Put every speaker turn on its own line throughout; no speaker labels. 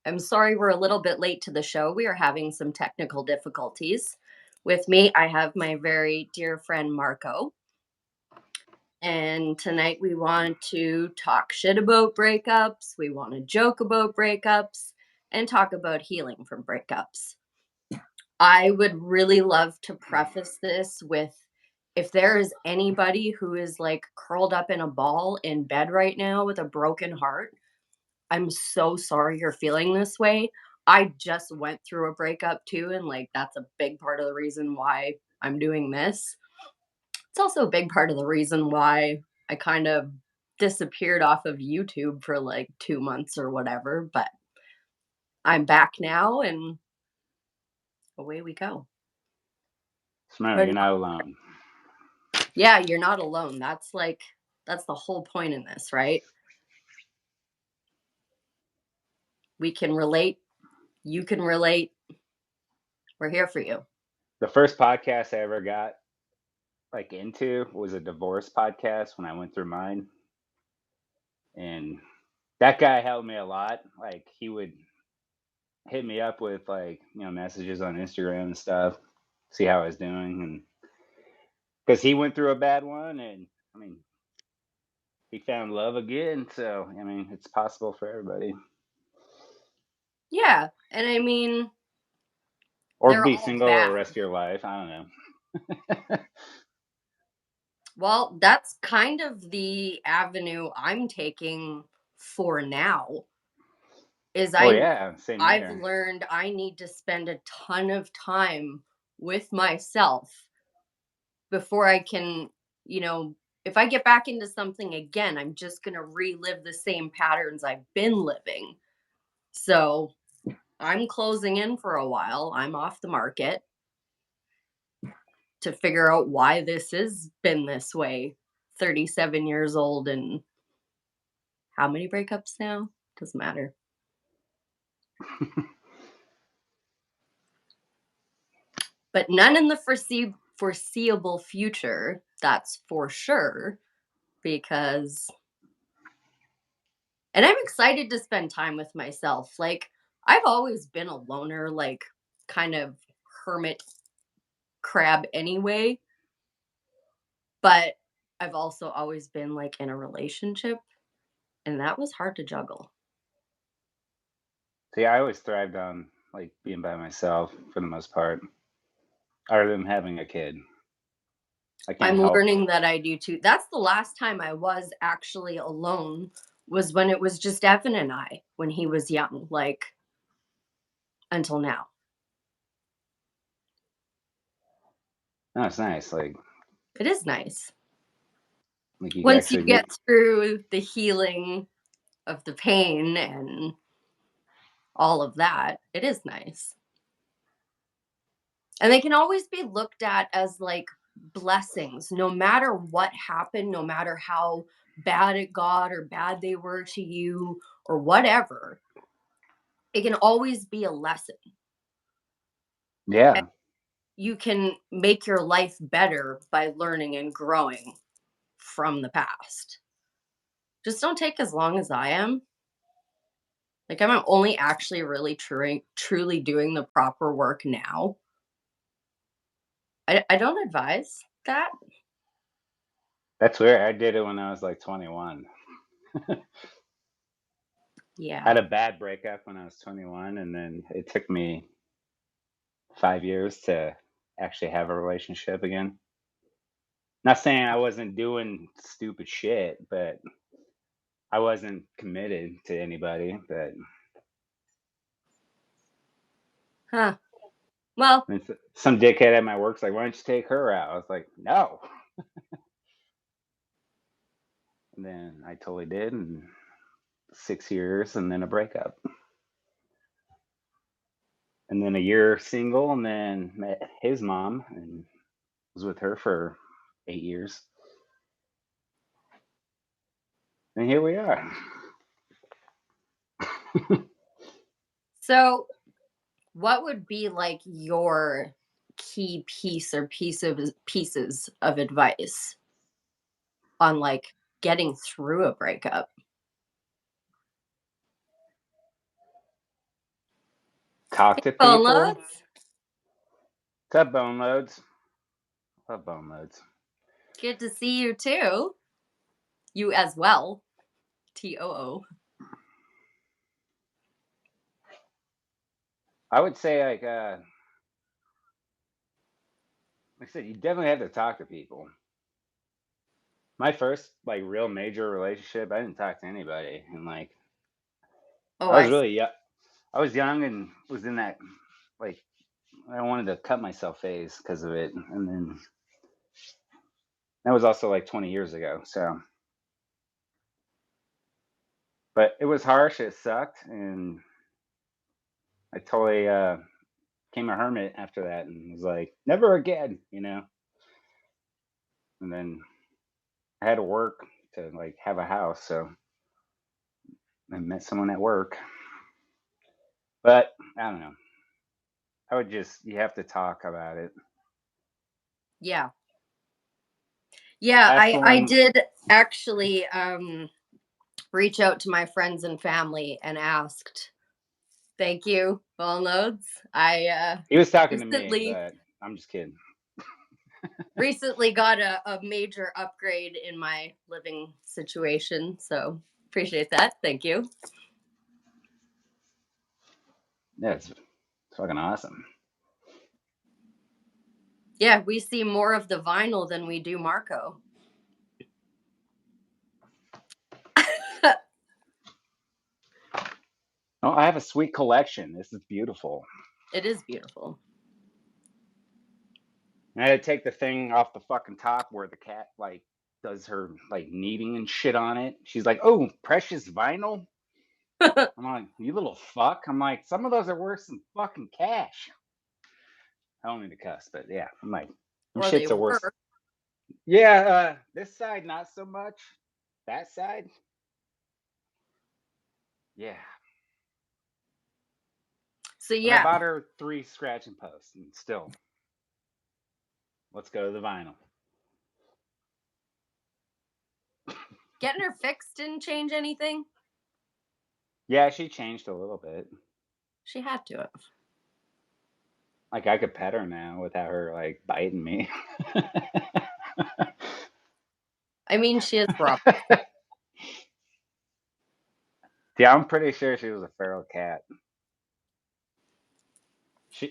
I'm sorry we're a little bit late to the show. We are having some technical difficulties. With me, I have my very dear friend Marko. And tonight we want to talk shit about breakups. We want to joke about breakups and talk about healing from breakups. I would really love to preface this with if there is anybody who is like curled up in a ball in bed right now with a broken heart, I'm so sorry you're feeling this way. I just went through a breakup too, and like that's a big part of the reason why I'm doing this. It's also a big part of the reason why I kind of disappeared off of YouTube for like 2 months or whatever, but I'm back now and away we go.
Smart,
But
you're not alone.
yeah, you're not alone. That's the whole point in this, right? We can relate. You can relate. We're here for you.
The first podcast I ever got into was a divorce podcast when I went through mine. And that guy helped me a lot. Like he would hit me up with messages on Instagram and stuff, see how I was doing, and because he went through a bad one, and I mean he found love again. So I mean it's possible for everybody.
Yeah, and I mean,
Or
they're
be
all
single or the
bad.
rest of your life. I don't know.
Well, that's kind of the avenue I'm taking for now. Is
Oh
I
yeah, same
I've
here.
learned I need to spend a ton of time with myself before I can, you know, if I get back into something again, I'm just going to relive the same patterns I've been living. So, I'm closing in for a while. I'm off the market to figure out why this has been this way. 37 years old and how many breakups now? Doesn't matter. But none in the foreseeable future, that's for sure, because, and I'm excited to spend time with myself. Like, I've always been a loner, like, kind of hermit crab anyway, but I've also always been like in a relationship, and that was hard to juggle.
See, I always thrived on being by myself for the most part, other than having a kid. I can't
I'm
help.
learning that I do too. That's the last time I was actually alone, was when it was just Evan and I when he was young, like until now.
No, it's nice.
It is nice.
You can
Once you
actually get.
get through the healing of the pain and all of that, it is nice. And they can always be looked at as like blessings, no matter what happened, no matter how bad it got or bad they were to you or whatever. It can always be a lesson.
Yeah,
You can make your life better by learning and growing from the past. Just don't take as long as I am. Like, I'm only actually really truly doing the proper work now. I don't advise that.
that's weird. I did it when I was 21. I
Yeah.
had a bad breakup when I was 21, and then it took me 5 years to actually have a relationship again. Not saying I wasn't doing stupid shit, but I wasn't committed to anybody. But
Huh. Well,
some dickhead at my work's like, "Why don't you take her out?" I was like, "No." And then I totally did, and 6 years, and then a breakup, and then a year single, and then met his mom and was with her for 8 years, and here we are.
so what would be like your key piece or pieces of advice on like getting through a breakup?
talk to
Phone
people.
loads.
What's up, Bone Loads? Love Bone Loads.
Good to see you too. You as well. TOO.
I would say like I said, you definitely have to talk to people. My first like real major relationship, I didn't talk to anybody, and like
Oh,
I was
I
really young. I was young and was in that like I wanted to cut myself phase because of it, and then that was also like 20 years ago. So, but it was harsh. It sucked, and I totally became a hermit after that, and was like, never again, you know. And then I had to work to like have a house, so I met someone at work. But I don't know. I would just you have to talk about it.
yeah. Yeah,
Ask
I
someone.
did actually reach out to my friends and family and asked. Thank you, phone loads. I
He was talking to me,
recently
but I'm just kidding.
recently got a major upgrade in my living situation, so appreciate that. Thank you.
Yeah, it's fucking awesome.
Yeah, we see more of the vinyl than we do Marko.
Oh, I have a sweet collection. This is beautiful.
It is beautiful.
I had to take the thing off the fucking top where the cat like does her like kneading and shit on it. She's like, "Oh, precious vinyl." I'm like, "You little fuck." I'm like, "Some of those are worth some fucking cash." I don't mean to cuss, but yeah, I'm like, "Them
Or they
shits are worth."
were.
Yeah, this side not so much. That side, yeah.
So
But I
yeah,
bought her 3 scratching posts, and still, let's go to the vinyl.
getting her fixed didn't change anything.
Yeah, she changed a little bit.
She had to have.
Like I could pet her now without her like biting me.
I mean, she is Rob.
Yeah, I'm pretty sure she was a feral cat.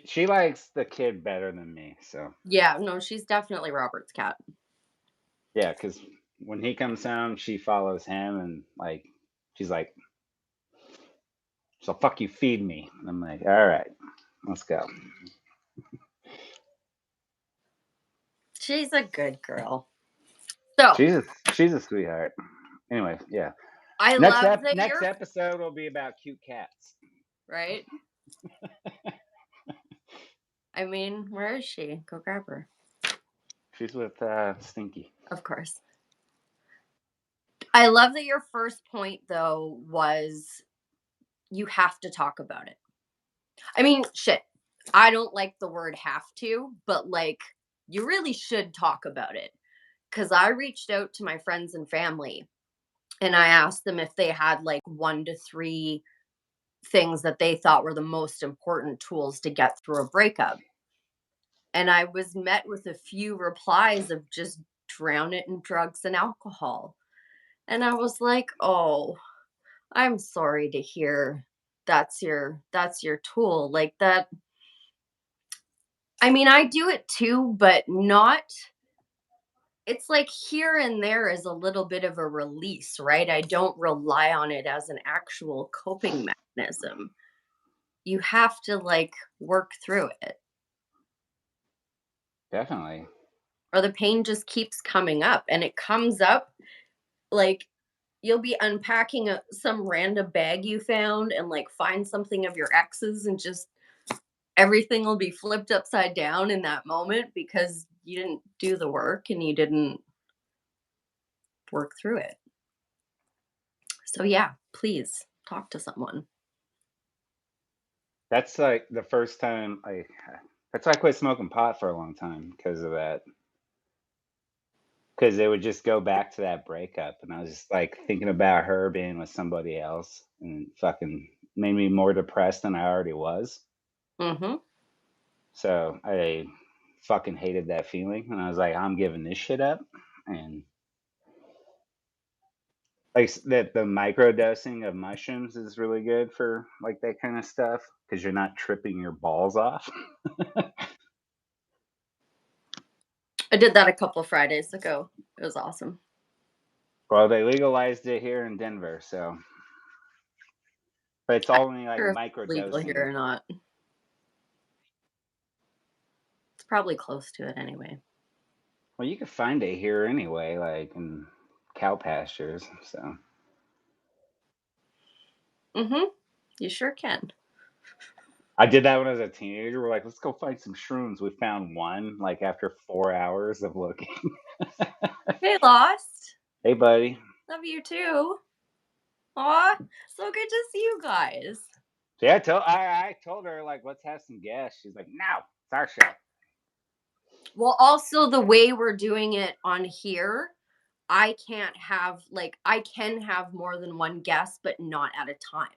She likes the kid better than me, so
Yeah, no, she's definitely Robert's cat.
yeah. Because when he comes home, she follows him, and like she's like, "So fuck you, feed me." And I'm like, "All right, let's go."
She's a good girl. So
She's a sweetheart. Anyway, yeah.
I love that
Next
you're
episode will be about cute cats.
right. I mean, where is she? Go grab her.
She's with Stinky.
Of course. I love that your first point though was you have to talk about it. I mean, shit. I don't like the word have to, but like you really should talk about it. Cause I reached out to my friends and family and I asked them if they had like 1 to 3 things that they thought were the most important tools to get through a breakup. And I was met with a few replies of just drown it in drugs and alcohol. And I was like, "Oh, I'm sorry to hear that's your tool." Like that I mean, I do it too, but not it's like here and there is a little bit of a release, right? I don't rely on it as an actual coping mechanism. You have to like work through it,
Definitely.
or the pain just keeps coming up and it comes up like you'll be unpacking some random bag you found and like find something of your ex's and just everything will be flipped upside down in that moment because you didn't do the work and you didn't work through it. So yeah, please talk to someone.
That's like the first time I. That's why I quit smoking pot for a long time because of that. Because it would just go back to that breakup, and I was just like thinking about her being with somebody else, and fucking made me more depressed than I already was.
Mm-hmm.
So I fucking hated that feeling, and I was like, I'm giving this shit up. And like that, the micro dosing of mushrooms is really good for like that kind of stuff because you're not tripping your balls off.
I did that a couple Fridays ago. It was awesome.
Well, they legalized it here in Denver, so but it's
I'm
only like
not sure if it's
micro
legal here
dosing.
or not. It's probably close to it anyway.
Well, you could find it here anyway, like in cow pastures. So
Mm-hmm. You sure can.
I did that when I was a teenager. We're like, let's go find some shrooms. We found one like after 4 hours of looking.
Hey, Lost.
Hey, buddy.
Love you too. Aw, so good to see you guys.
So yeah, I told her like, let's have some gas. She's like, no, it's our show.
Well, also the way we're doing it on here, I can't have like I can have more than one guest, but not at a time.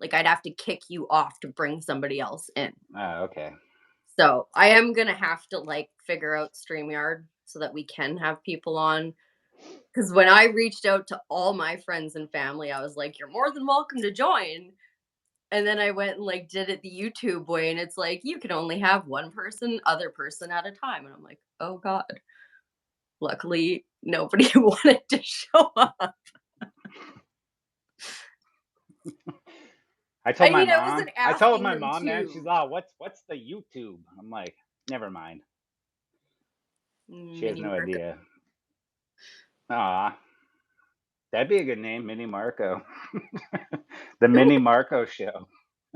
Like I'd have to kick you off to bring somebody else in.
Oh, okay.
So I am gonna have to like figure out StreamYard so that we can have people on. Because when I reached out to all my friends and family, I was like, "You're more than welcome to join." And then I went and like did it the YouTube way, and it's like you can only have one person, other person at a time. And I'm like, oh God. Luckily, nobody wanted to show up.
I told
I
my
mean, I
mom.
wasn't
I told
asking
my
them
mom that she's
to.
like, what's the YouTube? I'm like, never mind. She has
Mini
no
Marko.
idea. Ah, that'd be a good name, Mini Marco. The Mini Marco Show.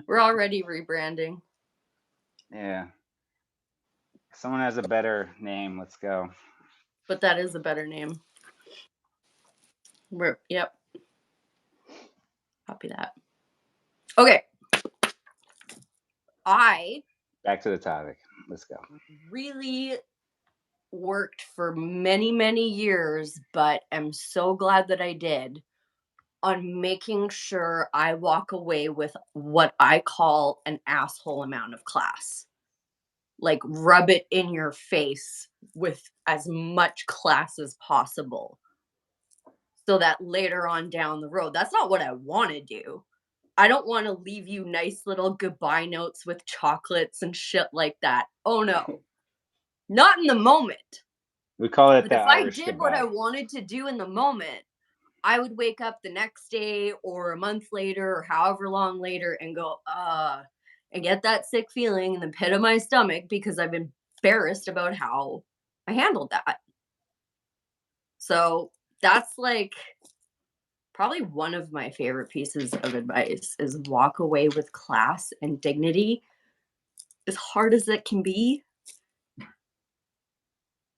We're already rebranding,
Yeah. If someone has a better name, let's go.
but that is a better name. Yep, copy that. Okay, I
Back to the topic. Let's go.
really worked for many, many years, but am so glad that I did on making sure I walk away with what I call an asshole amount of class. Like, rub it in your face with as much class as possible so that later on down the road, that's not what I want to do. I don't want to leave you nice little goodbye notes with chocolates and shit like that. Oh no, not in the moment.
We call it
But
the
if I
Irish
did what I
goodbye.
wanted to do in the moment, I would wake up the next day or a month later or however long later and go, and get that sick feeling in the pit of my stomach because I've been embarrassed about how I handled that. So that's like probably one of my favorite pieces of advice is walk away with class and dignity, as hard as it can be.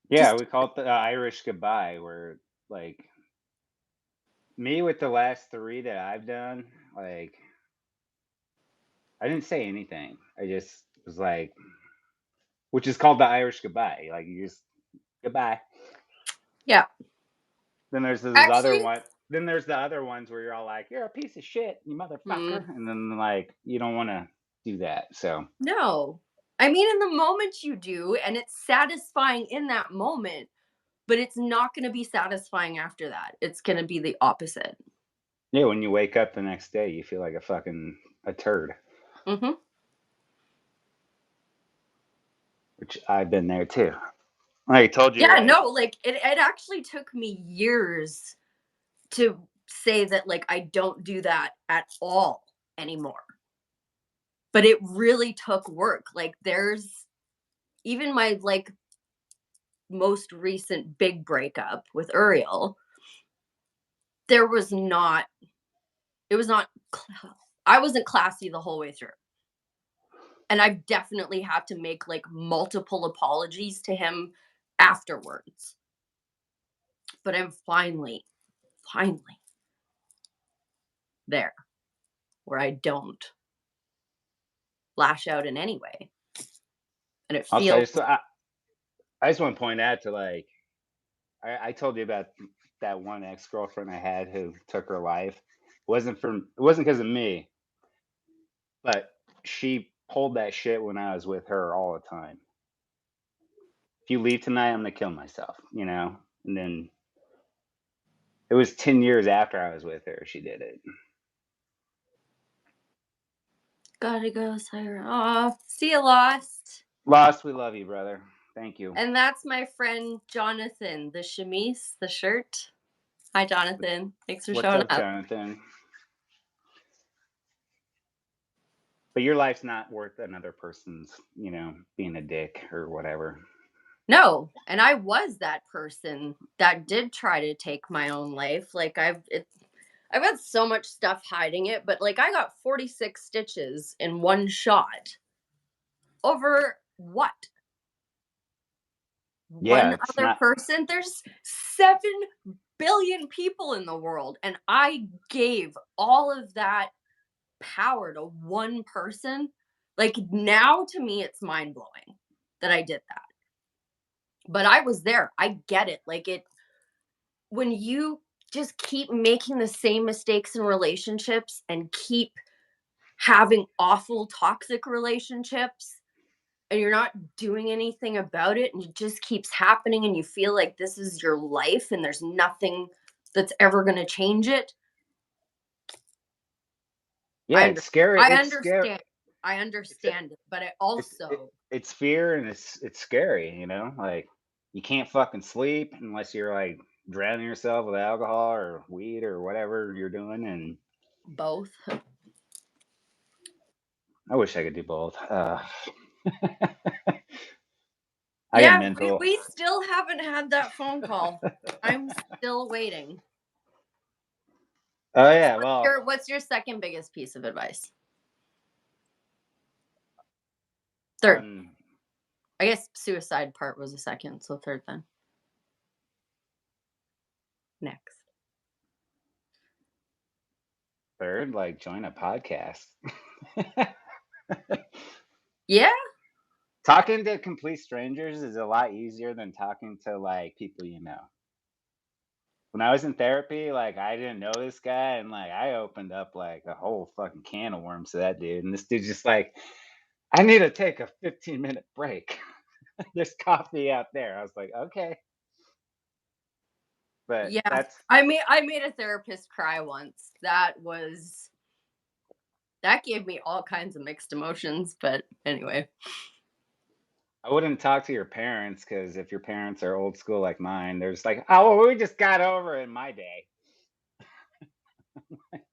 Yeah,
Just
we call it the Irish goodbye, where like me with the last three that I've done, like I didn't say anything. I just was like, which is called the Irish goodbye. Like you just goodbye.
yeah.
Then there's this other
Actually,
one. Then there's the other ones where you're all like, "You're a piece of shit, you
hmm,
motherfucker," and then like you don't want to do that. So
no. I mean, in the moment you do, and it's satisfying in that moment, but it's not going to be satisfying after that. It's going to be the opposite.
yeah, when you wake up the next day, you feel like a fucking a turd.
Hmm.
Which I've been there too. Like I told you,
Yeah,
like
no, like it actually took me years to say that like I don't do that at all anymore. But it really took work. Like there's even my like most recent big breakup with Uriel, there was not it was not I wasn't classy the whole way through. And I've definitely had to make like multiple apologies to him afterwards. But I'm finally there where I don't lash out in any way. And it
also,
feels
I just want to point out to like I told you about that one ex girlfriend I had who took her life. It wasn't because of me, but she hold that shit when I was with her all the time. If you leave tonight, I'm gonna kill myself, you know? And then it was 10 years after I was with her, she did it.
Gotta go, Siren. Aw, see you, Lost.
Lost, we love you, brother. Thank you.
And that's my friend Jonathan, the chemise, the shirt. Hi, Jonathan. Thanks for
What's
showing
up,
up.
Jonathan? But your life's not worth another person's, you know, being a dick or whatever.
No, and I was that person that did try to take my own life. Like I've had so much stuff hiding it, but like I got 46 stitches in one shot. Over what?
Yeah,
One
it's
other
not.
person? There's 7 billion people in the world, and I gave all of that power to one person. Like now to me it's mind-blowing that I did that. But I was there. I get it. Like it when you just keep making the same mistakes in relationships and keep having awful toxic relationships and you're not doing anything about it and it just keeps happening and you feel like this is your life and there's nothing that's ever going to change it.
Yeah,
I
it's
under,
scary.
I
It's scary.
understand. I
It's a,
understand it, but I
it's it,
also
it's fear and it's scary, you know? Like you can't fucking sleep unless you're like drowning yourself with alcohol or weed or whatever you're doing, and
both.
I wish I could do both. I get
Yeah, we,
mental.
we still haven't had that phone call. I'm still waiting.
Oh
So
yeah, well,
what's your second biggest piece of advice? Third.
on
I guess suicide part was a second, so third then. Next.
third, like join a podcast.
Yeah,
Talking to complete strangers is a lot easier than talking to like people you know. When I was in therapy, like I didn't know this guy, and like I opened up like a whole fucking can of worms to that dude, and this dude's just like, I need to take a 15-minute break. There's coffee out there. I was like, okay, but
yeah.
that's
I made a therapist cry once. That gave me all kinds of mixed emotions, but anyway.
I wouldn't talk to your parents because if your parents are old school like mine, they're just like, oh, well, we just got over it in my day.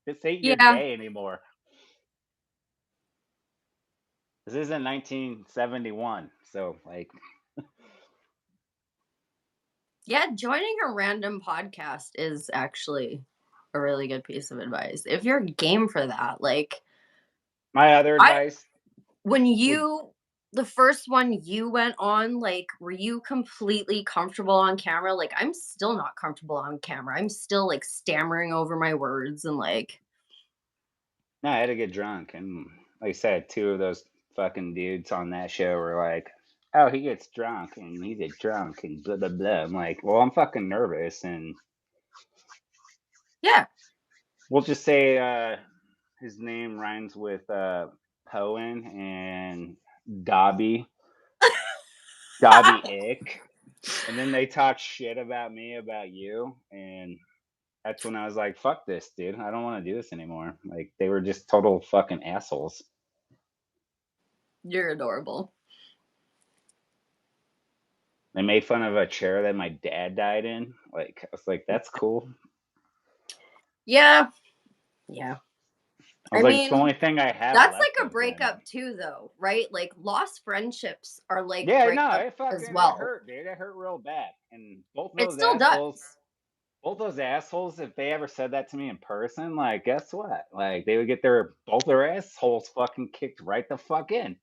This ain't your
Yeah.
day anymore. This isn't 1971, so like,
Yeah, joining a random podcast is actually a really good piece of advice. If you're game for that, like
my other
I
advice
when
would
you the first one you went on, like were you completely comfortable on camera? Like I'm still not comfortable on camera. I'm still like stammering over my words and like
no, I had to get drunk, and like I said, two of those fucking dudes on that show were like, "Oh, he gets drunk, and he gets drunk, and blah blah blah." I'm like, "Well, I'm fucking nervous, and
yeah.
we'll just say his name rhymes with Poen and Dobby, Dobby Ick." And then they talk shit about me, about you, and that's when I was like, "Fuck this, dude! I don't want to do this anymore." Like they were just total fucking assholes.
You're adorable.
They made fun of a chair that my dad died in. Like I was like, "That's cool."
Yeah. Yeah.
I was
I
like, "It's the
mean,
only thing I have
that's
left
like a
of him."
breakup too though, right? Like lost friendships are like
Yeah, no,
breakups
it
as
fucking it
well.
hurt, dude. It hurt real bad. And
It still does.
both those assholes, if they ever said that to me in person, like, guess what? Like, they would get their both their assholes fucking kicked right the fuck in.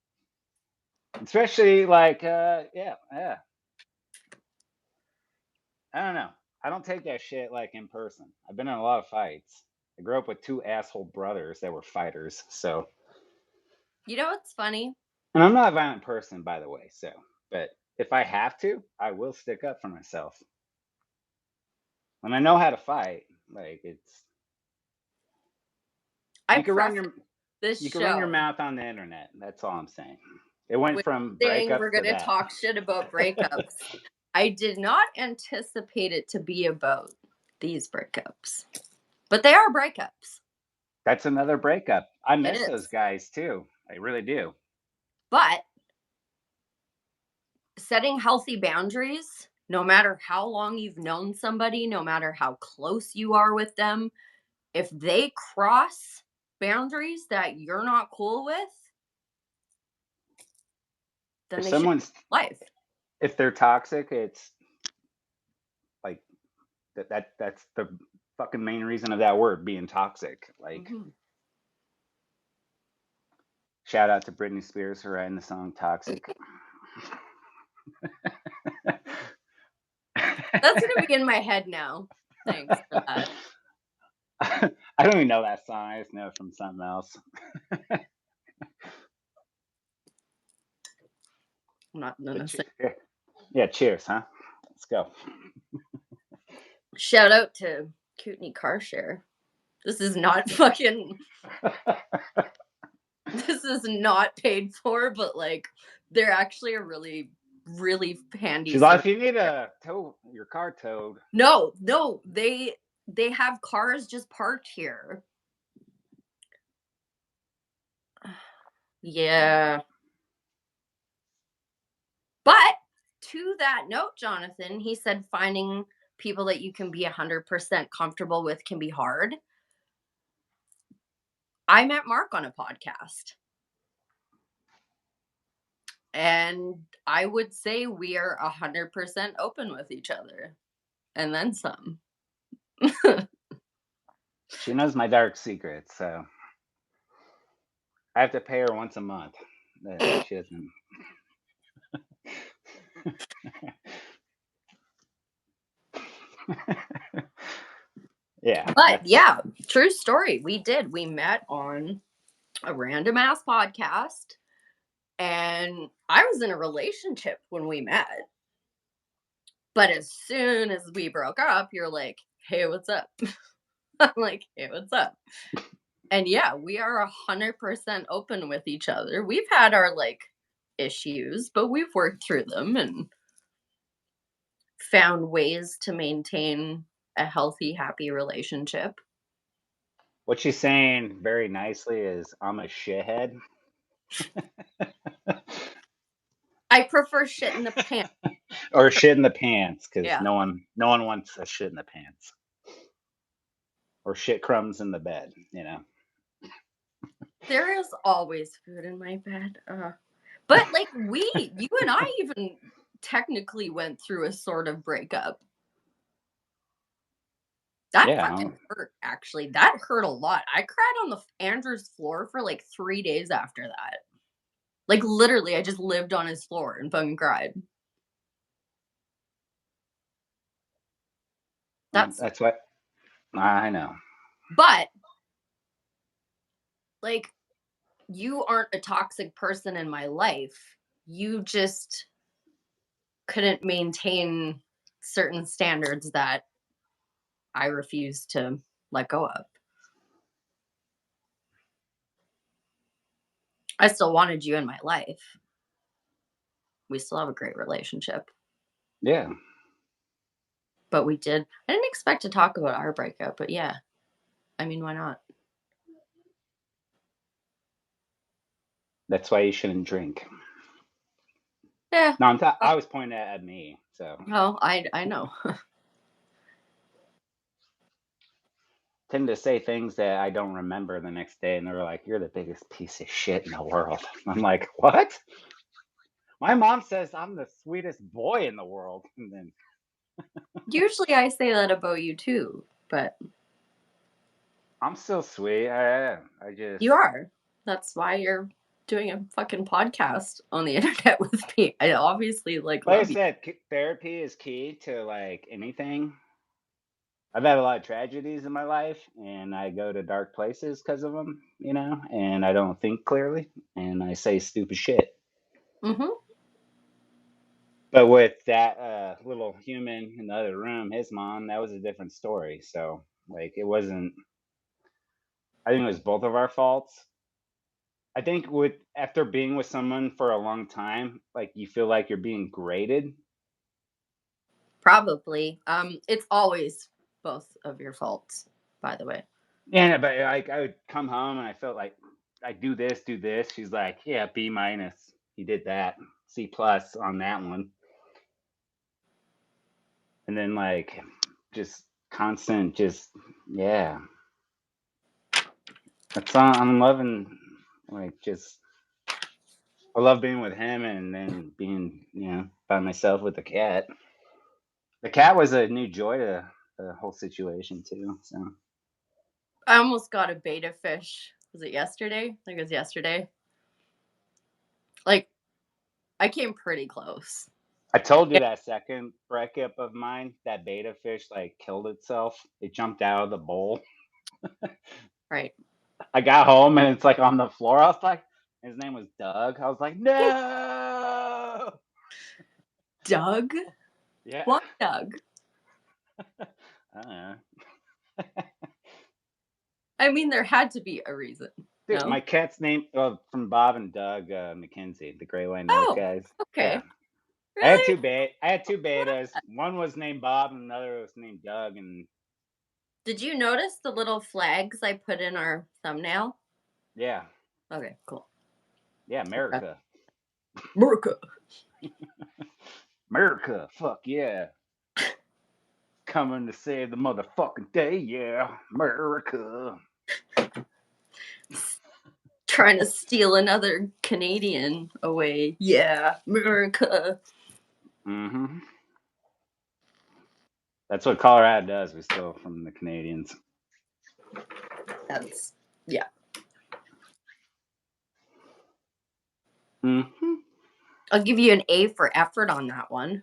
Especially like, yeah, yeah. I don't know. I don't take that shit like in person. I've been in a lot of fights. I grew up with two asshole brothers that were fighters, so.
You know what's funny?
And I'm not a violent person, by the way, so. But if I have to, I will stick up for myself. And I know how to fight. Like, it's.
I
You can run
preface
your.
this
You can run your
show
mouth on the internet. That's all I'm saying. It went
with
from
saying we're
breakups to
going to
that.
talk shit about breakups. I did not anticipate it to be about these breakups, but they are breakups.
That's another breakup. I
It
miss those
is.
guys too. I really do.
But setting healthy boundaries, no matter how long you've known somebody, no matter how close you are with them, if they cross boundaries that you're not cool with, then
If
they should
someone's
life.
if they're toxic, it's like that's the fucking main reason of that word being toxic. Like
Mm-hmm.
shout out to Britney Spears for writing the song Toxic.
That's gonna be in my head now. Thanks for that.
I don't even know that song. I just know it from something else.
I'm not gonna say.
Yeah, cheers, huh? Let's go.
Shout out to Kootenai Car Share. This is not fucking. This is not paid for, but like, they're actually a really, really handy
She's like,
service.
if you need a tow your car towed.
No, they have cars just parked here. Yeah. But to that note, Jonathan, he said finding people that you can be 100% comfortable with can be hard. I met Mark on a podcast. And I would say we are 100% open with each other. And then some.
She knows my dark secrets, so I have to pay her once a month. She doesn't. Yeah.
But yeah, true story. We did. We met on a random ass podcast. And I was in a relationship when we met. But as soon as we broke up, you're like, hey, what's up? I'm like, hey, what's up? And yeah, we are 100% open with each other. We've had our like issues, but we've worked through them and found ways to maintain a healthy, happy relationship.
What she's saying very nicely is I'm a shithead.
I prefer shit in the pants.
Or shit in the pants, because
Yeah.
no one wants a shit in the pants. Or shit crumbs in the bed, you know.
There is always food in my bed. But like you and I even technically went through a sort of breakup. That
Yeah.
fucking hurt, actually. That hurt a lot. I cried on the Andrew's floor for like 3 days after that. Like literally, I just lived on his floor and fucking cried. That's
That's what I know.
but like you aren't a toxic person in my life. You just couldn't maintain certain standards that I refuse to let go of. I still wanted you in my life. We still have a great relationship.
Yeah.
But we did. I didn't expect to talk about our breakup, but yeah. I mean, why not?
That's why you shouldn't drink.
Yeah.
No, I was pointing at me, so
Oh, I know.
tend to say things that I don't remember the next day, and they're like, "You're the biggest piece of shit in the world." I'm like, "What?" My mom says I'm the sweetest boy in the world, and then
Usually I say that about you too, but
I'm still sweet. I just
you are. That's why you're doing a fucking podcast on the internet with me. I obviously like
like I
love you.
said, therapy is key to like anything. I've had a lot of tragedies in my life, and I go to dark places because of them, you know, and I don't think clearly, and I say stupid shit.
Mhm.
But with that little human in the other room, his mom, that was a different story. So, like, it wasn't, I think it was both of our faults. I think after being with someone for a long time, like you feel like you're being graded.
Probably. It's always both of your faults, by the way.
Yeah, but like I would come home and I felt like I do this, do this. She's like, yeah, B minus. You did that. C plus on that one. And then like just constant, just yeah. That's all I'm loving. Like just I love being with him and then being by myself with the cat. The cat was a new joy to the whole situation too. So
I almost got a beta fish. Was it yesterday? I think it was yesterday. Like, I came pretty close.
I told you
Yeah.
that second breakup of mine, that beta fish like killed itself. It jumped out of the bowl.
Right.
I got home and it's like on the floor. I was like, his name was Doug. I was like, no.
Doug?
Yeah.
What Doug?
I don't know.
I mean, there had to be a reason.
Dude,
No?
my cat's name from Bob and Doug McKenzie, the Gray White North
Oh,
guys. Yeah.
okay. Really?
I had two
What?
betas. One was named Bob and another was named Doug. And
Did you notice the little flags I put in our thumbnail?
yeah.
Okay, cool.
Yeah,
Okay.
America.
Marko.
America. Fuck yeah. Coming to save the motherfucking day, yeah. America.
Trying to steal another Canadian away. Yeah, America.
Mm-hmm. That's what Colorado does. We steal from the Canadians.
That's, yeah.
Mm-hmm.
I'll give you an A for effort on that one.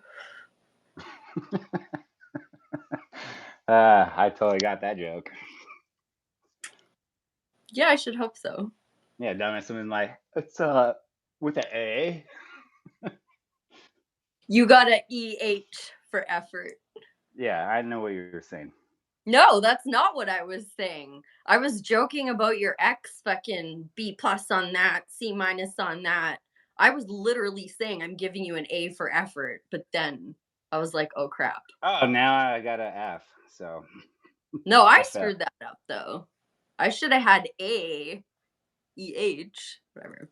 I totally got that joke.
Yeah, I should hope so.
Yeah, dumbass woman like, it's with an A.
You got a EH for effort.
Yeah, I know what you were saying.
No, that's not what I was saying. I was joking about your ex fucking B plus on that, C minus on that. I was literally saying I'm giving you an A for effort, but then I was like, oh crap.
Oh, now I got an F. So
No, I
FF.
screwed that up though. I should have had A, EH, whatever.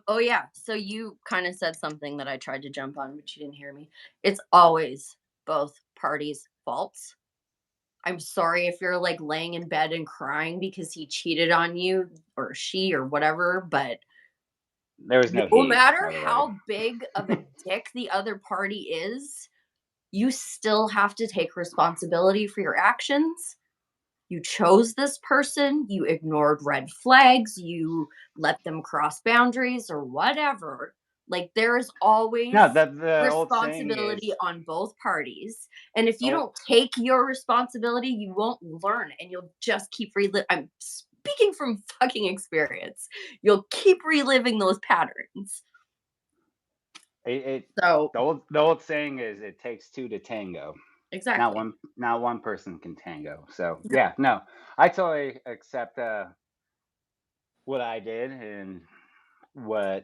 Oh yeah. So you kind of said something that I tried to jump on, but you didn't hear me. It's always both parties' faults. I'm sorry if you're like laying in bed and crying because he cheated on you or she or whatever, but
There was no
no
he,
matter
by the way.
how big of a dick the other party is, you still have to take responsibility for your actions. You chose this person, you ignored red flags, you let them cross boundaries or whatever. Like there is
No,
always
the old saying
responsibility
is
on both parties. And if you
oh
don't take your responsibility, you won't learn and you'll just keep reliving. I'm speaking from fucking experience. You'll keep reliving those patterns.
it
So,
the old saying is it takes two to tango.
exactly.
Not one person can tango. So yeah, no. I totally accept what I did and what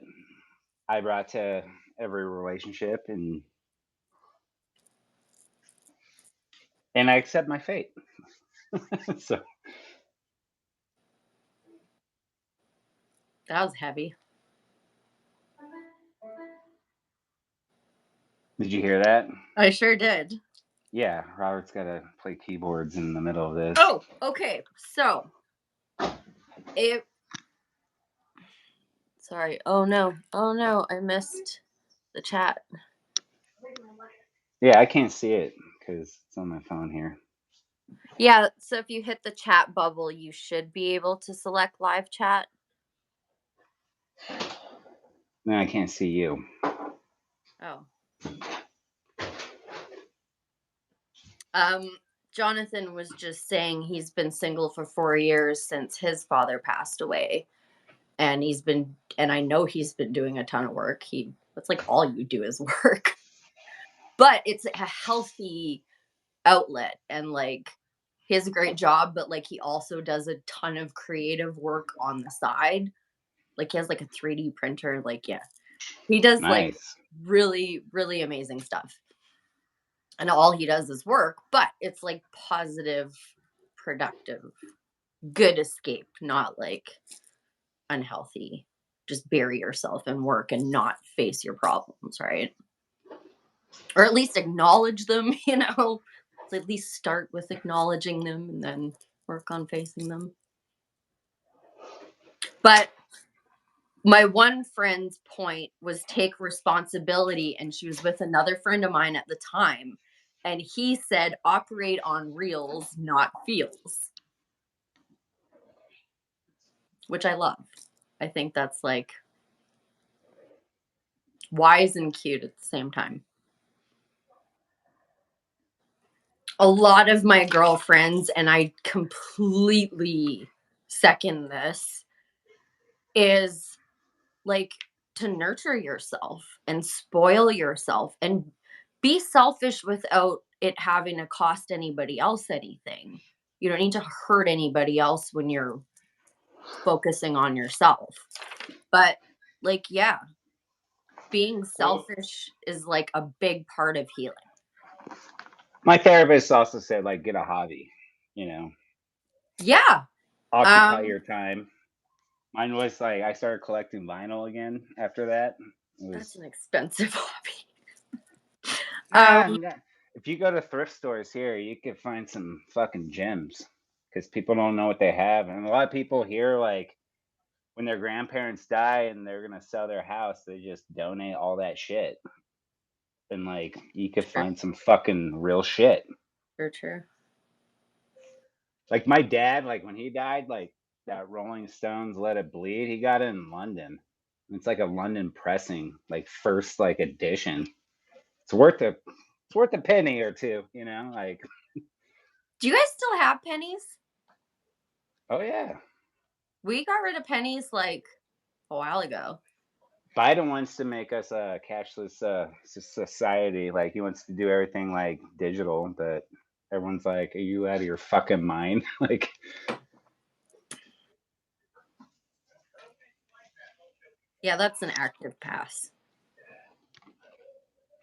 I brought to every relationship and I accept my fate. So
That was heavy.
did you hear that?
I sure did.
Yeah, Robert's got to play keyboards in the middle of this.
Oh, okay. So, it sorry. Oh no. Oh no. I missed the chat.
Yeah, I can't see it because it's on my phone here.
Yeah. So if you hit the chat bubble, you should be able to select live chat.
No, I can't see you.
Oh. Jonathan was just saying he's been single for 4 years since his father passed away. And I know he's been doing a ton of work. That's like all you do is work. But it's a healthy outlet and like he has a great job, but like he also does a ton of creative work on the side. Like he has like a 3D printer. Like, yeah, he does like
Nice.
really, really amazing stuff. And all he does is work, but it's like positive, productive, good escape, not like unhealthy. Just bury yourself in work and not face your problems, right? Or at least acknowledge them, you know? So at least start with acknowledging them and then work on facing them. But my one friend's point was take responsibility, and she was with another friend of mine at the time. And he said, operate on reels, not feels, which I love. I think that's like wise and cute at the same time. A lot of my girlfriends, and I completely second this, is like to nurture yourself and spoil yourself and be selfish without it having to cost anybody else anything. You don't need to hurt anybody else when you're focusing on yourself. But like, yeah, being
Well,
selfish is like a big part of healing.
my therapist also said, like, get a hobby, you know,
Yeah.
occupy
Um,
your time. Mine was like, I started collecting vinyl again after that. It
that's
was,
an expensive hobby. Um,
nah, if you go to thrift stores here, you can find some fucking gems because people don't know what they have. And a lot of people here, like, when their grandparents die and they're going to sell their house, they just donate all that shit. And, like, you could
sure,
find some fucking real shit.
sure, true.
Like my dad, like when he died, like that Rolling Stones "Let It Bleed," he got it in London. It's like a London pressing, like first like edition. It's worth a penny or two, you know. Like,
Do you guys still have pennies?
oh yeah,
We got rid of pennies like a while ago.
Biden wants to make us a cashless society. Like he wants to do everything like digital, but everyone's like, "Are you out of your fucking mind?" Like,
Yeah, that's an active pass.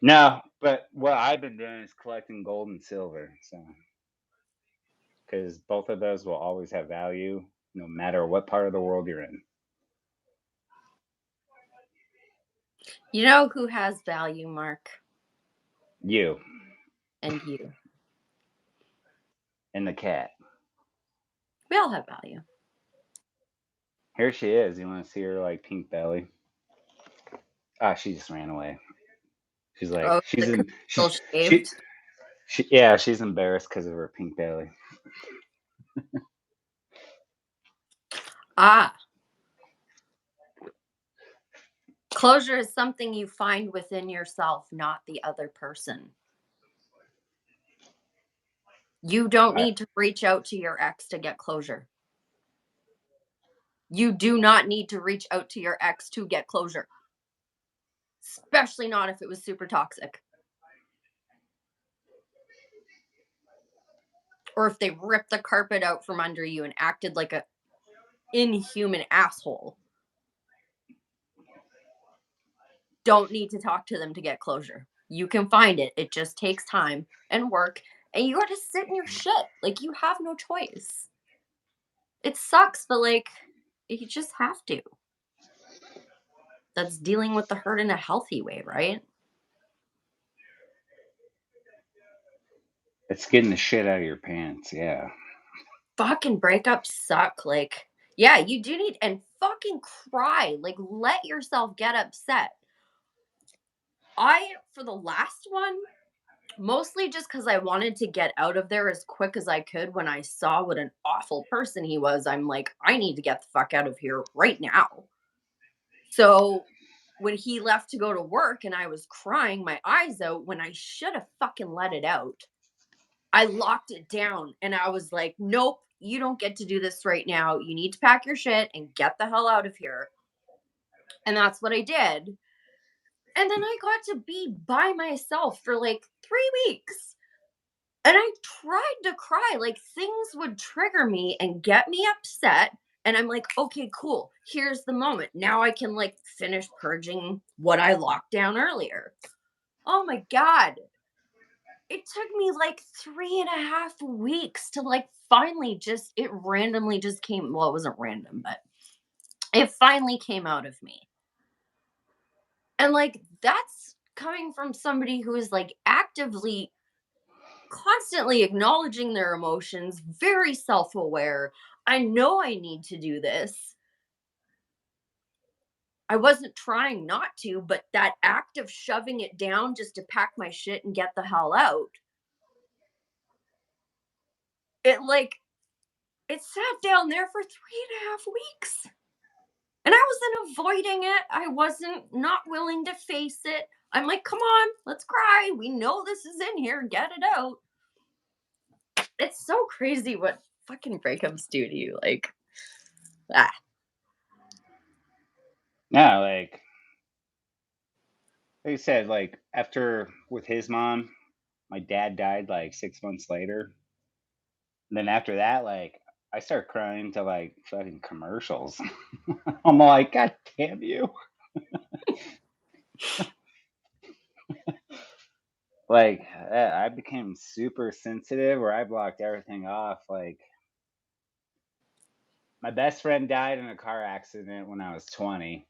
no. But what I've been doing is collecting gold and silver. So because both of those will always have value no matter what part of the world you're in.
You know who has value, Mark?
You
And you.
and the cat.
We all have value.
Here she is. You want to see her like pink belly? Ah, she just ran away. She's like
Oh,
she's
the
in
still
she
shaved.
yeah, she's embarrassed because of her pink belly.
Ah, closure is something you find within yourself, not the other person. You don't
I,
need to reach out to your ex to get closure. You do not need to reach out to your ex to get closure, especially not if it was super toxic or if they ripped the carpet out from under you and acted like a inhuman asshole. Don't need to talk to them to get closure. You can find it. It just takes time and work, and you got to sit in your shit. Like you have no choice. It sucks, but like you just have to. That's dealing with the hurt in a healthy way, right?
it's getting the shit out of your pants. Yeah.
Fucking breakups suck. Like, yeah, you do need and fucking cry. Like, let yourself get upset. For the last one, mostly just because I wanted to get out of there as quick as I could when I saw what an awful person he was. I'm like, I need to get the fuck out of here right now. So when he left to go to work and I was crying my eyes out when I should have fucking let it out, I locked it down and I was like, nope, you don't get to do this right now. You need to pack your shit and get the hell out of here. And that's what I did. And then I got to be by myself for like 3 weeks. And I tried to cry, like, things would trigger me and get me upset, and I'm like, "Okay, cool. Here's the moment. Now I can, like, finish purging what I locked down earlier." Oh my god. It took me, like, 3.5 weeks to, like, finally just it randomly just came well, it wasn't random, but it finally came out of me. And, like, that's coming from somebody who is, like, actively constantly acknowledging their emotions, very self-aware. I know I need to do this. I wasn't trying not to, but that act of shoving it down just to pack my shit and get the hell out, it like it sat down there for 3.5 weeks. And I wasn't avoiding it. I wasn't not willing to face it. I'm like, come on, let's cry. We know this is in here. Get it out. It's so crazy what fucking breakups do to you. Like, ah.
Yeah, like I said, like after with his mom, my dad died like 6 months later. And then after that, like I start crying to like fucking commercials. I'm like, God damn you. Like I became super sensitive where I blocked everything off. Like my best friend died in a car accident when I was 20.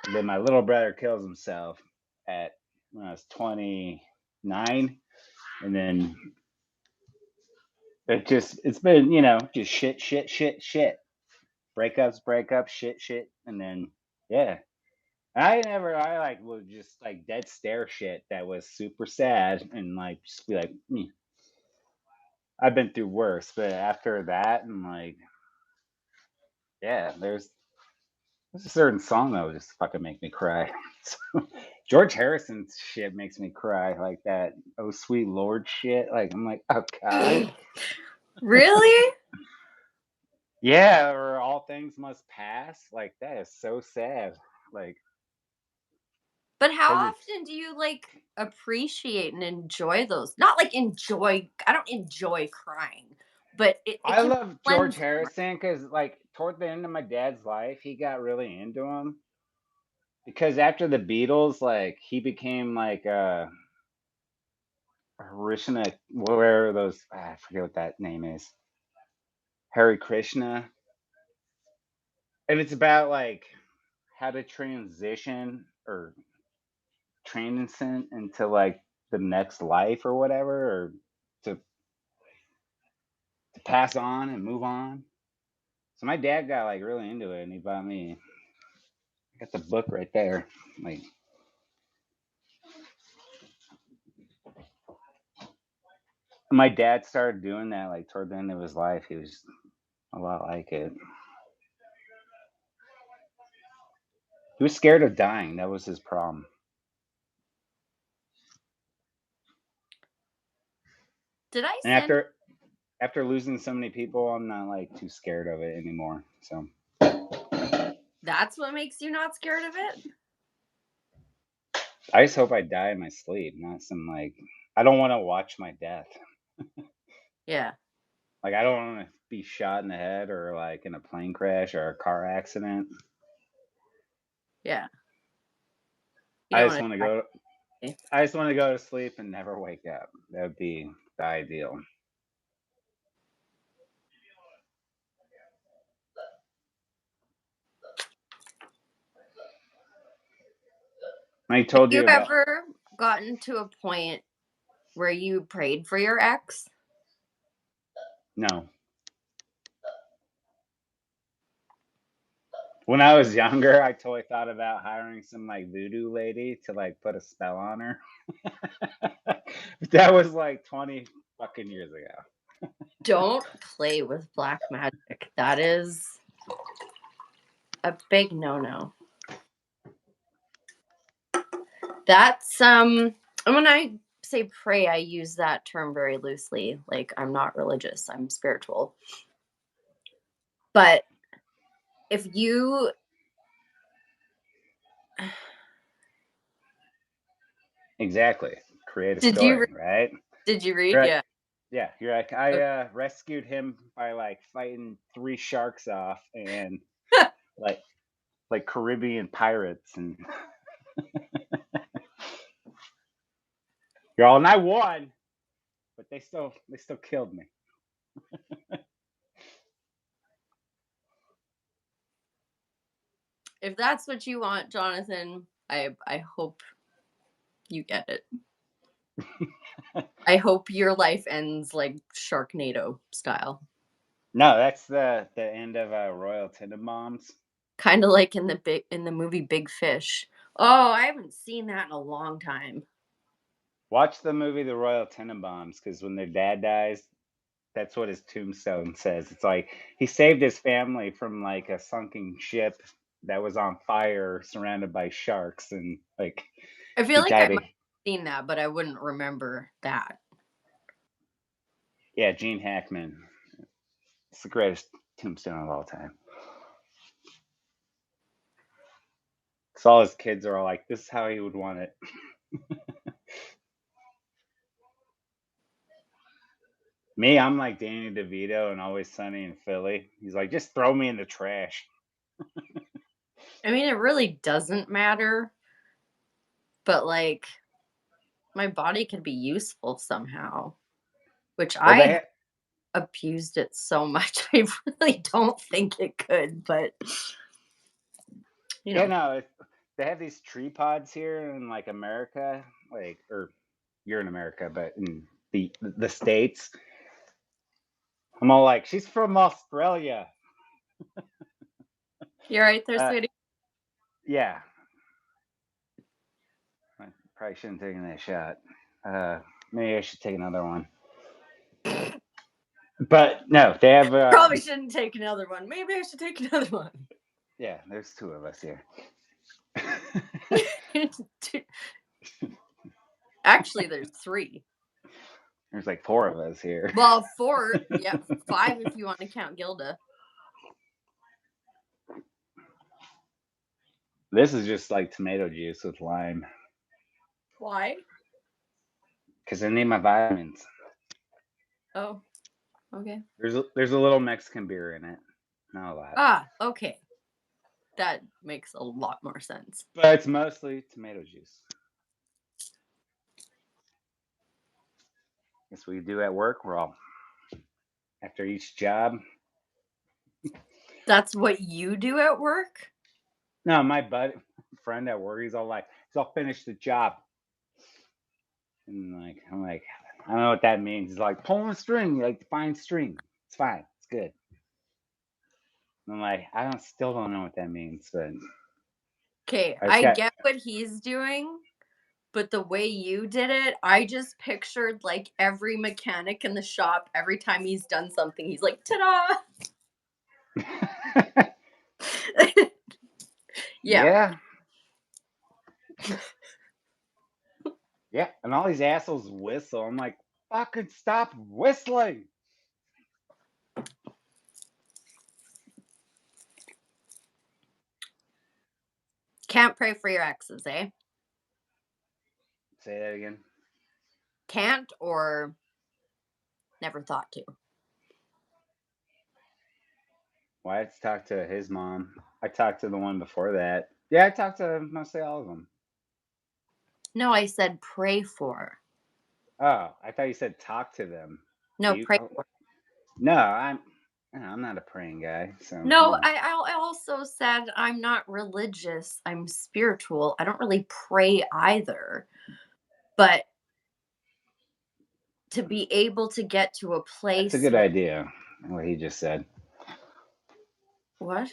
And then my little brother kills himself at when I was 29. And then it's been, just shit, shit, shit, shit. Breakups, breakups, shit, shit. And then yeah. I like would just like dead stare shit that was super sad and like just be like, I've been through worse. But after that and like yeah, there's a certain song that would just fucking make me cry. George Harrison's shit makes me cry like that. Oh sweet Lord shit. Like I'm like, oh God.
Really?
Yeah, or all things must pass. Like that is so sad. Like,
But how
cause it's
often do you like appreciate and enjoy those? Not like enjoy, I don't enjoy crying, but it
I
can be
love George
cleansing, right?
Harrison because like toward the end of my dad's life, he got really into him because after the Beatles, like he became like Krishna, where are those? I forget what that name is. Harry Krishna, and it's about like how to transition or transcend into like the next life or whatever, or to pass on and move on. So my dad got like really into it, and he bought me. I got the book right there. Like my dad started doing that like toward the end of his life. He was a lot like it. He was scared of dying. That was his problem.
Did I
And
send
after losing so many people, I'm not like too scared of it anymore. So
that's what makes you not scared of it?
I just hope I die in my sleep, not some like I don't want to watch my death.
Yeah.
Like I don't want to be shot in the head or like in a plane crash or a car accident.
Yeah. You
I
don't
just
want
want to
to
go.
die.
I just want to go to sleep and never wake up. That would be the ideal. I
Have
told
you
you about
ever gotten to a point where you prayed for your ex?
no. When I was younger, I totally thought about hiring some like voodoo lady to like put a spell on her. But that was like 20 fucking years ago.
Don't play with black magic. That is a big no-no. That's and when I say pray, I use that term very loosely. Like I'm not religious, I'm spiritual. But if you
Exactly. Create a
did you
story, right?
did you read?
Right.
Yeah.
Yeah, you're like, I rescued him by like fighting 3 sharks off and like Caribbean pirates, and you're all, and I won, but they still killed me.
If that's what you want, Jonathan, I hope you get it. I hope your life ends like Sharknado style.
No, that's the end of Royal Tenenbaums.
Kind of like in the movie Big Fish. Oh, I haven't seen that in a long time.
Watch the movie The Royal Tenenbaums, because when their dad dies, that's what his tombstone says. It's like he saved his family from like a sunken ship that was on fire, surrounded by sharks, and like
I feel
he
like I
died.
might have seen that, but I wouldn't remember that.
Yeah, Gene Hackman. It's the greatest tombstone of all time. So all his kids are all like, "This is how he would want it." Me, I'm like Danny DeVito and Always Sunny in Philly. He's like, "Just throw me in the trash."
I mean, it really doesn't matter, but like my body could be useful somehow, which
Well,
I abused it so much. I really don't think it could, but you
yeah,
know.
no, they have these tree pods here in like America, like, or you're in America, but in the states, I'm all like, "She's from Australia."
You're right there,
Uh,
sweetie.
yeah, I probably shouldn't have taken that shot. Maybe I should take another one. But no, they have.
Probably shouldn't take another one. Maybe I should take another one.
Yeah, there's 2 of us here.
Actually, there's three.
There's like 4 of us here.
Well, four. Yeah, five if you want to count Gilda.
This is just like tomato juice with lime,
Why?
because I need my vitamins.
Oh, okay.
There's a little Mexican beer in it, not a lot,
Ah, okay. That makes a lot more sense.
but it's mostly tomato juice. That's what we do at work. We're all after each job.
That's what you do at work?
No, my friend at work, he's all finished the job, and like I'm like, I don't know what that means. He's like, pulling a string, like fine string. It's fine, it's good. And I'm like, still don't know what that means, but
Okay,
I just
I
got.
get what he's doing, but the way you did it, I just pictured like every mechanic in the shop, every time he's done something, he's like, ta da! Yeah.
Yeah. Yeah, and all these assholes whistle. I'm like, fucking stop whistling.
Can't pray for your exes, eh?
Say that again.
Can't or never thought to.
Well, I had to talk to his mom. I talked to the one before that. Yeah, I talked to mostly all of them.
No, I said pray for.
Oh, I thought you said talk to them.
No, pray
Oh,
for.
no, I'm not a praying guy. So
No,
no.
I also said I'm not religious. I'm spiritual. I don't really pray either. But to be able to get to a
That's a
place
good idea. What he just said.
what?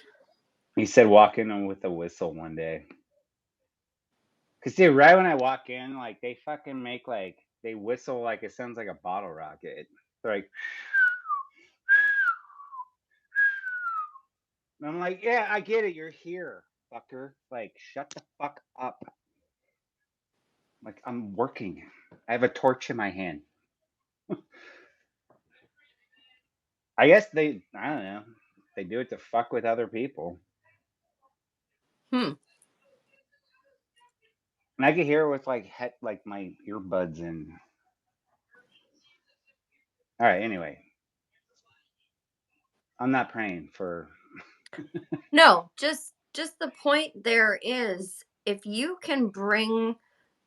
He said walk in with a whistle one day. Cause dude, right when I walk in, like they fucking make like they whistle like it sounds like a bottle rocket. They're like, and I'm like, yeah, I get it. You're here, fucker. Like, shut the fuck up. Like, I'm working. I have a torch in my hand. I guess I don't know. They do it to fuck with other people.
Hmm.
And I could hear it with like my earbuds in. All right. Anyway, I'm not praying for.
No, just the point there is, if you can bring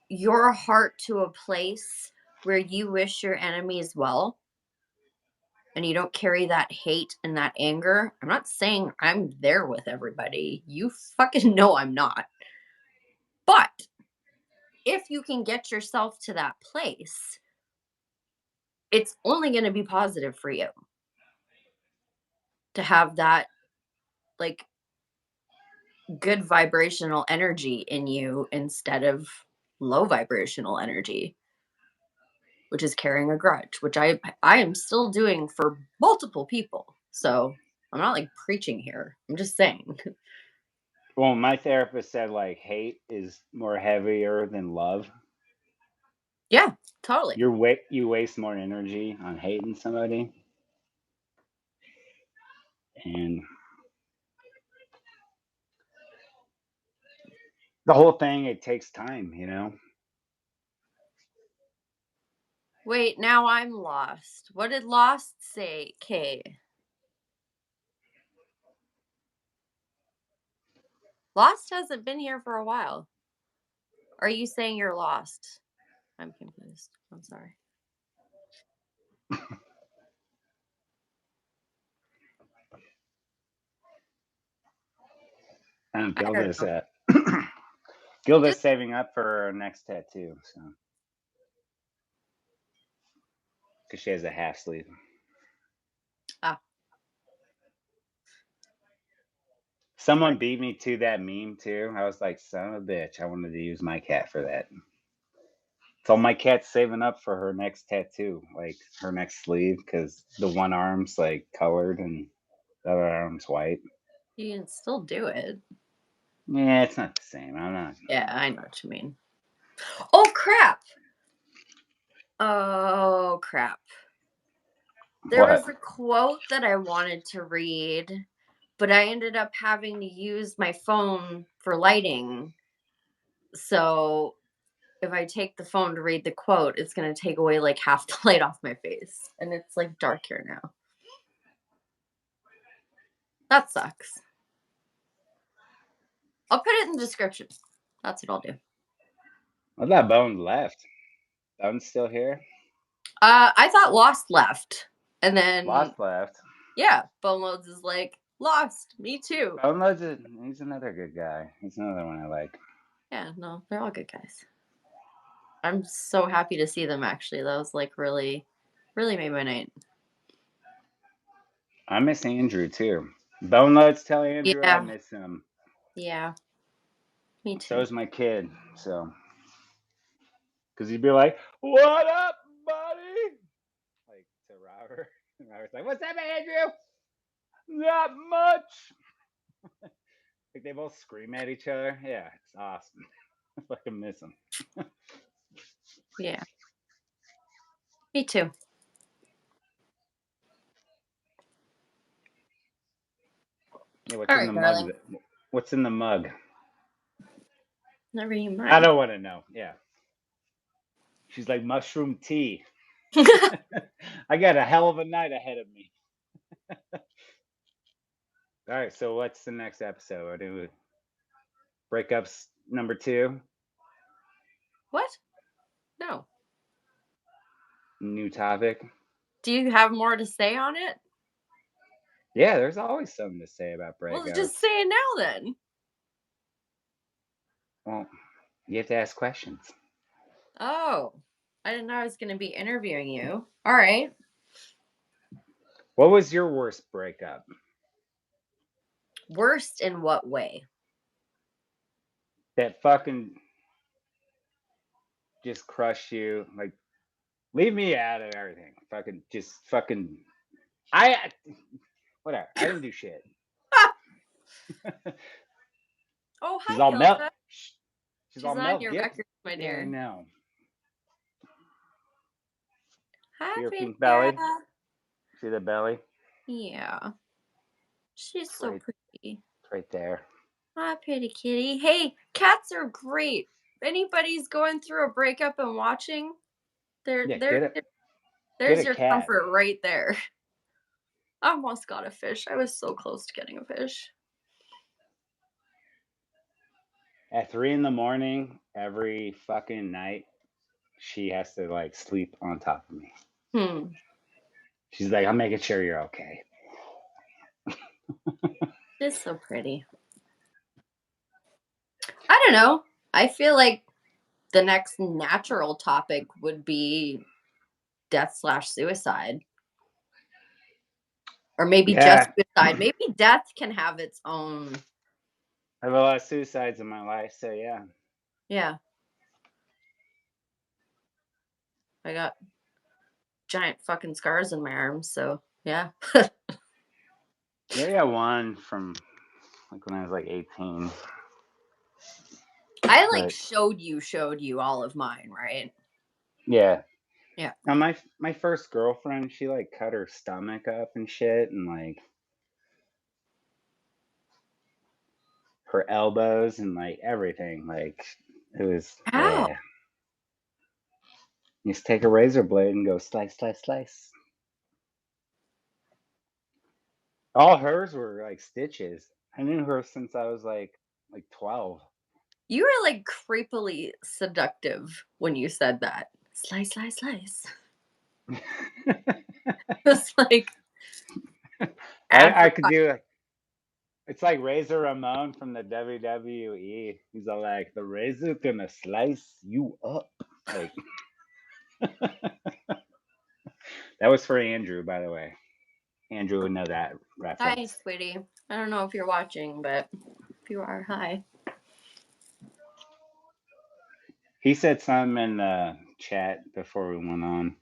your heart to a place where you wish your enemies well and you don't carry that hate and that anger. I'm not saying I'm there with everybody. You fucking know I'm not. But if you can get yourself to that place, it's only going to be positive for you to have that, like, good vibrational energy in you instead of low vibrational energy, which is carrying a grudge, which I am still doing for multiple people. So I'm not like preaching here. I'm just saying.
Well, my therapist said like hate is more heavier than love.
Yeah, totally.
You waste more energy on hating somebody, and the whole thing, it takes time, you know.
Wait, now I'm lost. What did lost say, Kay? Lost hasn't been here for a while. Are you saying you're lost? I'm confused. I'm sorry.
And
I don't
Gilda's
know.
Gilda's
Just
saving up for her next tattoo, so because she has a half sleeve.
ah,
Someone
right.
beat me to that meme too. I was like, son of a bitch, I wanted to use my cat for that. So my cat's saving up for her next tattoo, like her next sleeve, because the one arm's like colored and the other arm's white.
You can still do it.
Yeah, it's not the same. I'm not.
Yeah, I know what you mean. Oh crap! Oh crap. There
What?
was a quote that I wanted to read, but I ended up having to use my phone for lighting. So if I take the phone to read the quote, it's going to take away like half the light off my face. And it's like dark here now. That sucks. I'll put it in the description. That's what I'll do.
I thought Bone left. Bone's still here.
I thought Lost left. And then,
Lost left.
yeah, Bone Loads is like, Lost, me too.
Bone Loads, he's another good guy. He's another one I like.
Yeah, no, they're all good guys. I'm so happy to see them actually. That was like really, really made my night.
I miss Andrew too. Bone Loads, tell Andrew I
Yeah,
miss him.
yeah, me
So
too.
is my kid. So, because he'd be like, "What up, buddy?" Like to Robert. And Robert's like, "What's up, Andrew?" Not much. Like they both scream at each other. Yeah, it's awesome. I fucking miss him.
Yeah, me too.
Yeah,
All
what's in the
right,
mug?
darling.
What's in the mug?
Never you
I
mind.
don't want to know. Yeah. She's like mushroom tea. I got a hell of a night ahead of me. All right, so what's the next episode? I do breakups number 2.
What? No.
New topic.
Do you have more to say on it?
Yeah, there's always something to say about
Well,
breakups.
just say it now then.
Well, you have to ask questions.
Oh, I didn't know I was going to be interviewing you. All right.
What was your worst breakup?
Worst in what way?
That fucking just crushed you? Like, leave me out of everything. Fucking, just fucking. I, whatever. I didn't do shit.
Oh,
She's
hi,
all melt.
Gilda.
She's
She's
all
on
melt.
your
Get.
record, my
Yeah, I
dear.
know. See
Hi,
her
pretty
pink belly?
cat.
See the belly?
Yeah, she's
It's
so
right,
pretty.
it's right there.
Hi, pretty kitty. Hey, cats are great. Anybody's going through a breakup and watching, they're
Yeah,
they're
get it.
There's
a
your
cat.
comfort right there. I almost got a fish. I was so close to getting a fish.
At 3 in the morning, every fucking night, she has to like sleep on top of me.
Hmm.
She's like, I'm making sure you're okay.
It's so pretty. I don't know. I feel like the next natural topic would be death/suicide. Or maybe just
Yeah,
suicide. Maybe death can have its own.
I have a lot of suicides in my life, so yeah.
Yeah, I got giant fucking scars in my arms, so yeah.
Yeah, I got one from like when I was like 18.
I like
But
showed you all of mine, right?
yeah.
Yeah.
Now my first girlfriend, she like cut her stomach up and shit and like her elbows and like everything. Like it was
Ow.
yeah. You just take a razor blade and go slice, slice, slice. All hers were like stitches. I knew her since I was like 12.
You were like creepily seductive when you said that. Slice, slice, slice. It's like
I could
advertise.
do it. It's like Razor Ramon from the WWE. He's all like, the razor gonna slice you up. Like that was for Andrew, by the way. Andrew would know that
Hi,
reference.
sweetie. I don't know if you're watching, but if you are, hi.
He said something in the chat before we went on.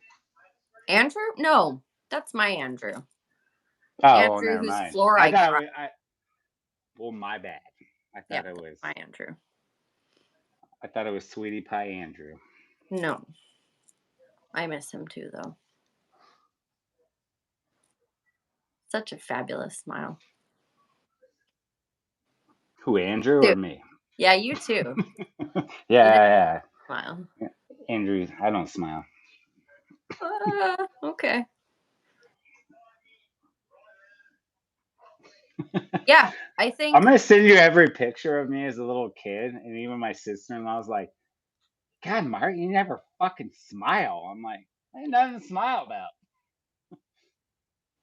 Andrew? No, that's my Andrew.
Oh, well,
Andrew,
never
whose
mind.
floor
I
I
thought
cried.
well, my bad. I
Yeah,
thought it
that's
was
my Andrew.
I thought it was Sweetie Pie Andrew.
No, I miss him too, though. Such a fabulous smile.
Who, Andrew
Too.
or me?
Yeah, you too. You never
Yeah.
smile.
Andrew, I don't smile.
Okay. Yeah, I
I'm
think
gonna send you every picture of me as a little kid, and even my sister-in-law was like, "God, Mark, you never fucking smile." I'm like, "Ain't nothing to smile about."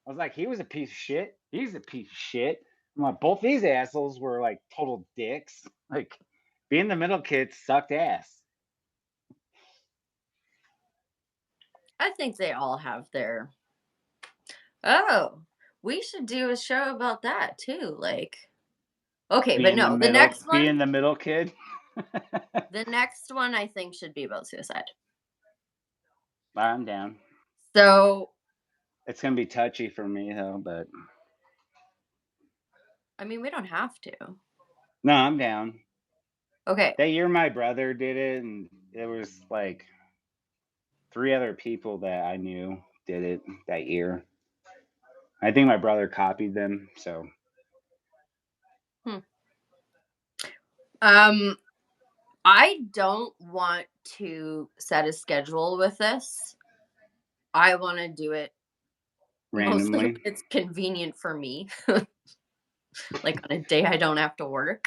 I was like, "He was a piece of shit. He's a piece of shit." I'm like, both these assholes were like total dicks. Like, being the middle kid sucked ass.
they all have their. Oh, we should do a show about that too. Like, okay, but no,
Being the middle kid.
the next one I think should be about suicide.
I'm down.
So,
It's gonna be touchy for me though, but
I mean, we don't have to.
no, I'm down.
Okay.
That year my brother did it, and there was like 3 other people that I knew did it that year. I think my brother copied them, so
Hmm. Um, I don't want to set a schedule with this. I want to do it mostly when
randomly.
it's convenient for me, like on a day I don't have to work,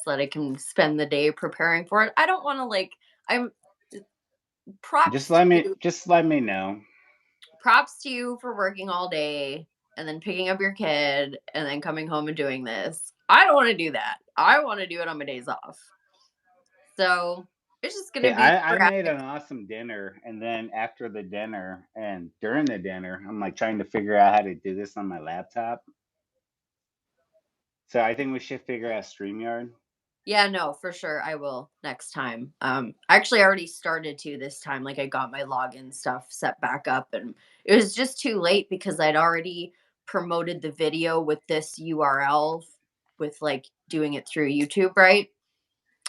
so that I can spend the day preparing for it. I don't want to like. I'm props to you,
Just let me know.
props to you for working all day and then picking up your kid and then coming home and doing this. I don't want to do that. I want to do it on my days off. So it's just
Hey,
gonna be
I made
sporadic.
an awesome dinner, and then after the dinner and during the dinner, I'm like trying to figure out how to do this on my laptop. So I think we should figure out StreamYard.
Yeah, no, for sure. I will next time. Actually, I already started to this time. Like, I got my login stuff set back up, and it was just too late because I'd already promoted the video with this URL with like doing it through YouTube, right?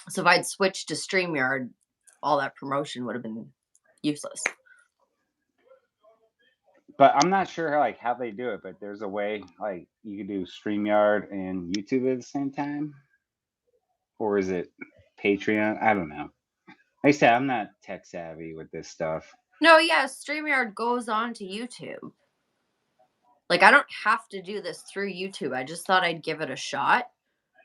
So if I'd switched to StreamYard, all that promotion would have been useless.
But I'm not sure how they do it, but there's a way like you could do StreamYard and YouTube at the same time. Or is it Patreon? I don't know. Like I said, I'm not tech savvy with this stuff.
No, yeah, StreamYard goes on to YouTube. Like, I don't have to do this through YouTube. I just thought I'd give it a shot.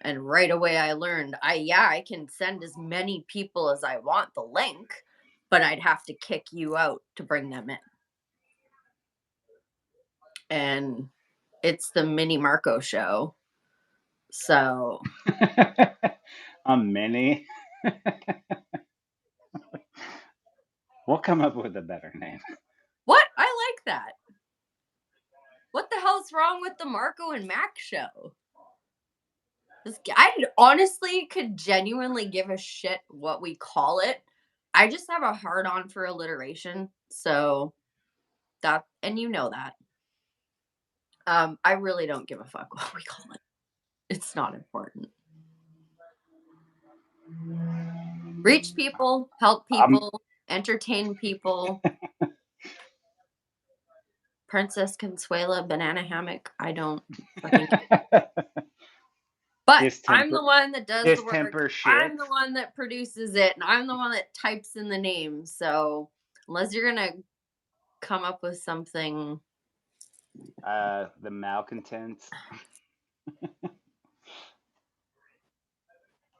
And right away I learned I can send as many people as I want the link, but I'd have to kick you out to bring them in. And it's the mini Marko show. So
A mini. We'll come up with a better name.
what? I like that. What the hell's wrong with the Marko and Mac show? I honestly could genuinely give a shit what we call it. I just have a hard on for alliteration. So that, and you know that. I really don't give a fuck what we call it. It's not important. Reach people, help
I'm
people, entertain people. Princess Consuela banana hammock. I don't fucking care. But I'm the one that does the work.
distemper shit.
I'm the one that produces it, and I'm the one that types in the name. So unless you're gonna come up with something,
The malcontents.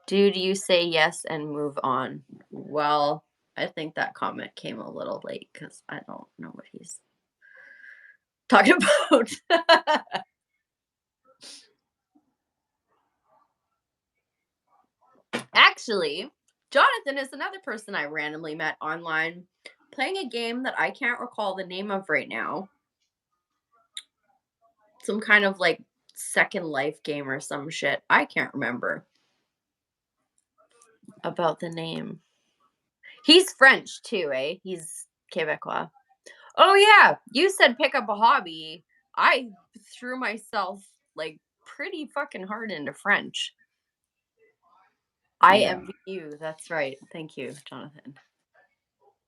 dude, you say yes and move on. Well, I think that comment came a little late because I don't know what he's talking about. Actually, Jonathan is another person I randomly met online playing a game that I can't recall the name of right now. Some kind of like Second Life game or some shit. I can't remember about the name. He's French too, eh? He's Quebecois. Oh yeah, you said pick up a hobby. I threw myself like pretty fucking hard into French. I
Yeah.
envy you. That's right. Thank you, Jonathan.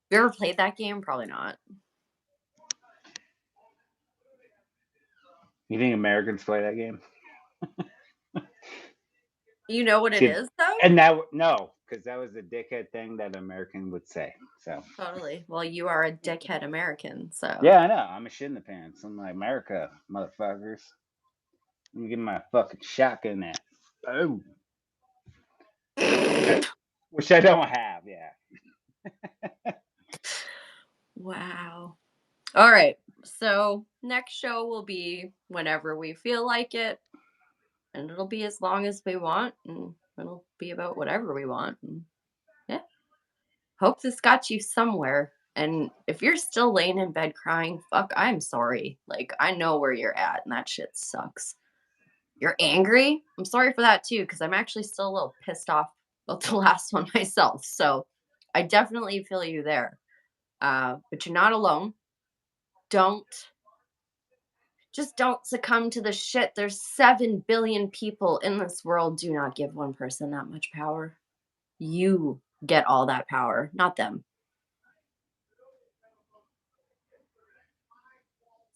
You ever played that game? Probably not.
You think Americans play that game?
You know what it
See,
is though?
and that no, because that was the dickhead thing that American would say. So
Totally. Well, you are a dickhead American, so.
yeah, I know. I'm a shit in the pants. I'm like America, motherfuckers. Let me get my fucking shotgun at. Oh, which I don't have. Yeah.
Wow. All right. So next show will be whenever we feel like it, and it'll be as long as we want, and it'll be about whatever we want. And yeah. Hope this got you somewhere. And if you're still laying in bed crying, fuck, I'm sorry. Like, I know where you're at, and that shit sucks. You're angry? I'm sorry for that too, because I'm actually still a little pissed off about the last one myself. So I definitely feel you there. But you're not alone. Don't just don't succumb to the shit. There's 7 billion people in this world. Do not give one person that much power. You get all that power, not them.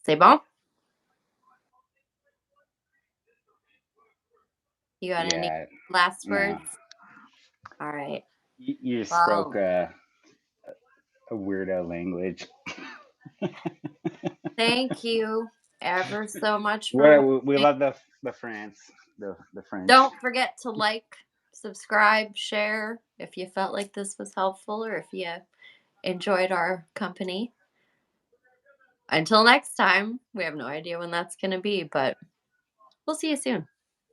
C'est bon? You got any
Yeah.
last
No.
words? All right.
You spoke
Well,
a weirdo language.
thank you ever so much for
We
watching.
love the France, the French.
Don't forget to like, subscribe, share if you felt like this was helpful or if you enjoyed our company. Until next time, we have no idea when that's going to be, but we'll see you soon.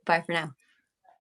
Bye for now.